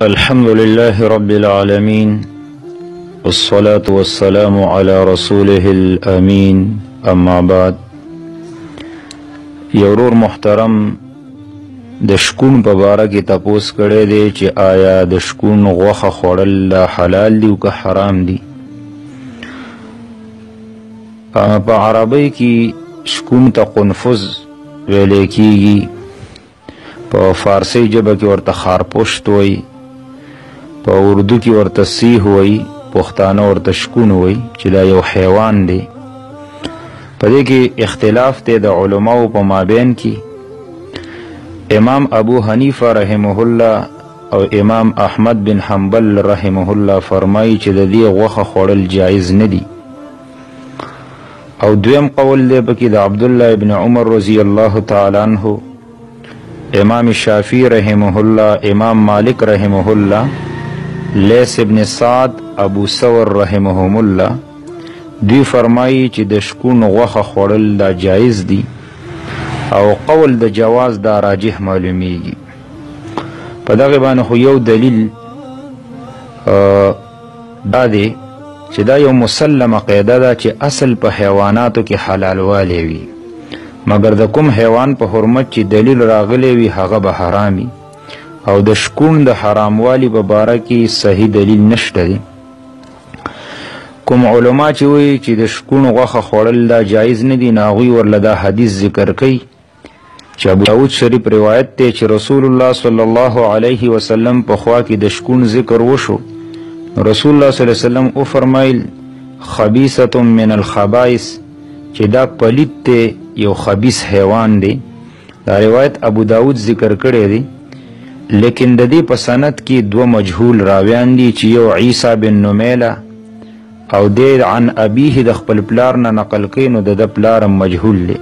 الحمد لله رب العالمين والصلاة والسلام على رسوله الأمين اما بعد. یورور محترم د شکون په باره کې تپوس کړی دی چې آیا د شکون غوښه خوړل حلال دي او که حرام دي. په عربی کې شکون ته قنفذ ویلی کیږي، په فارسی ژبه کې ورته خارپشت وایي، په اردو کې ورته سیح وایي، پښتانه ورته شکون وایي چې دا یو حیوان دی. په دې کې اختلاف دی د علماو په مابین کې. امام ابو حنیفه رحمه الله او امام احمد بن حنبل رحمه الله فرمایي چې د دې غوښه خوړل جایز نه دي. او دویم قول دی پکې د عبدالله ابن عمر رضی الله تعالی عنه، امام شافعی رحمه الله، امام مالک رحمه الله، لیث ابن سعد، ابو ثور رحمهم الله، دوی فرمایي چې د شکون غوښه خوړل دا جایز دي او قول د جواز دا راجح معلومیږي. په دغه باندې خو یو دلیل دا دی چې دا یو مسلمه قاعده ده چې اصل په حیواناتو کې حلال والی وي، مګر د کوم حیوان په حرمت چې دلیل راغلی وي هغه به حرامي، او د شکون د حرام والی په باره کې صحیح دلیل نشته دی. کوم علما چې وایي چې د شکون غوښه خوړل دا جایز نه دي، هغوی ورله دا حدیث ذکر کوي چې ابو داود شریف روایت دی چې رسول الله صلی الله علیه وسلم په خوا کې د شکون ذکر وشو. رسول الله صلی الله علیه وسلم او فرمایل خبیثه من الخبائث، چې دا پلیت دی، یو خبیث حیوان دی. دا روایت ابو داود ذکر کړی دی، لیکن د دې په سند کې دوه مجهول راویان دي چې یو عیسی بن نمیله او دی عن ابیه د خپل پلار نه نقل کوي، نو د پلار مجهول دی.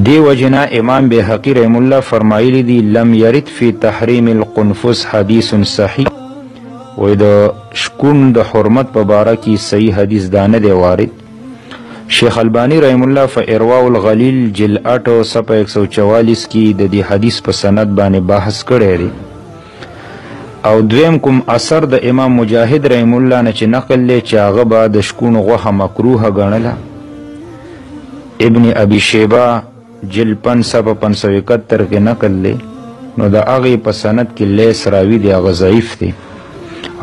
دی وجنا امام بهقی رحم الله فرمایلی دی لم یرد فی تحریم القنفذ حدیث صحیح، وی د شکون د حرمت په باره کې صحیح حدیث دا نه دی وارد. شیخ البانی رحم الله فارواء الغلیل جل 8 صفحه 144 کې د دې حدیث په سند باندې بحث کړی دی. او دویم کوم اثر د امام مجاهد رحم الله نه چې نقل لی چې هغه به د شکون غوښه مکروهه ګڼله. ابن ابي شیبه جل 5 صفحه 571 کې نقل لی، نو د هغې په سند کې لیث راوي دی، هغه ضعیف دی،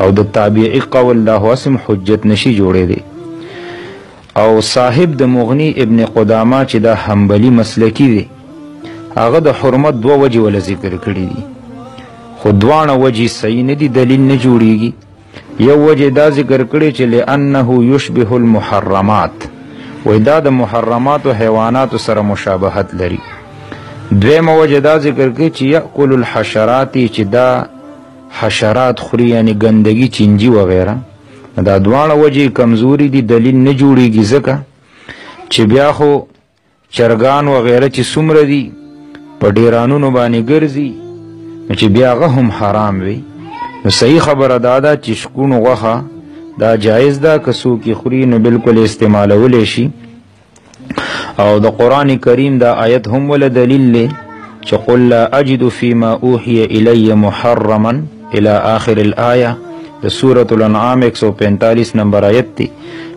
او د تابعی قول دا هوسم حجت نشي جوړی دی. او صاحب د مغنی ابن قدامه چې دا حنبلی مسلکی دی، هغه د حرمت دوه وجې ولا ذکر کړي دي، خو دواړه وجې صحیح نه دي، دلیل نه جوړیږي. یو وجې دا ذکر کړي چې لانه یشبه المحرمات، وای دا د محرمات او حیوانات سره مشابهت لري. دویمه وجې دا ذکر کړي چې یاکل الحشرات، چې دا حشرات خوري، یعنی ګندګي، چینجی وغیره. دا دواړه وجې کمزوري دي، دلیل نه جوړیږي، ځکه چې بیا خو چرګان وغیره چې څومره دي په ډیرانونو باندې ګرځي، چې بیا هغه هم حرام وي. نو صحیح خبره دا ده چې شکون غوښه دا جایز ده، که څوک یې خوري نو بالکل استعمالولی شي. او د قرآن کریم دا آیت هم ولا دلیل دی چې قل لا اجد فيما اوحي الی محرما الى آخر الآیه د سورة الانعام 145 نمبر آیت دی،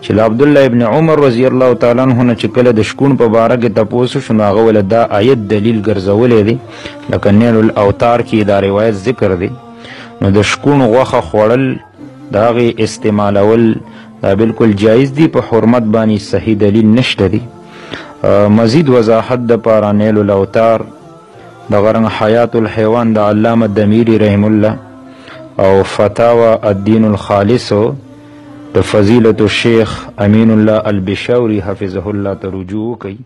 چې د عبدالله ابن عمر رضی الله تعالی عنہ نه چې کله د شکون په باره کې تپوس شو، نو هغه ولا دا آیت دلیل ګرځولی دی، لکه نیل الاوتار کې دا روایت ذکر دی. نو د شکون غوښه خوړل د هغې استعمالول دا بالکل جایز دی، په حرمت باندې صحیح دلیل نشته دی. مزید وضاحت دپاره نیل الاوتار د غرنګ حیات الحیوان د علامه دمیری رحم الله او فتاوى الدین الخالص د فضیلت الشیخ امین الله البشاوری حفظه الله ته رجوع کوي.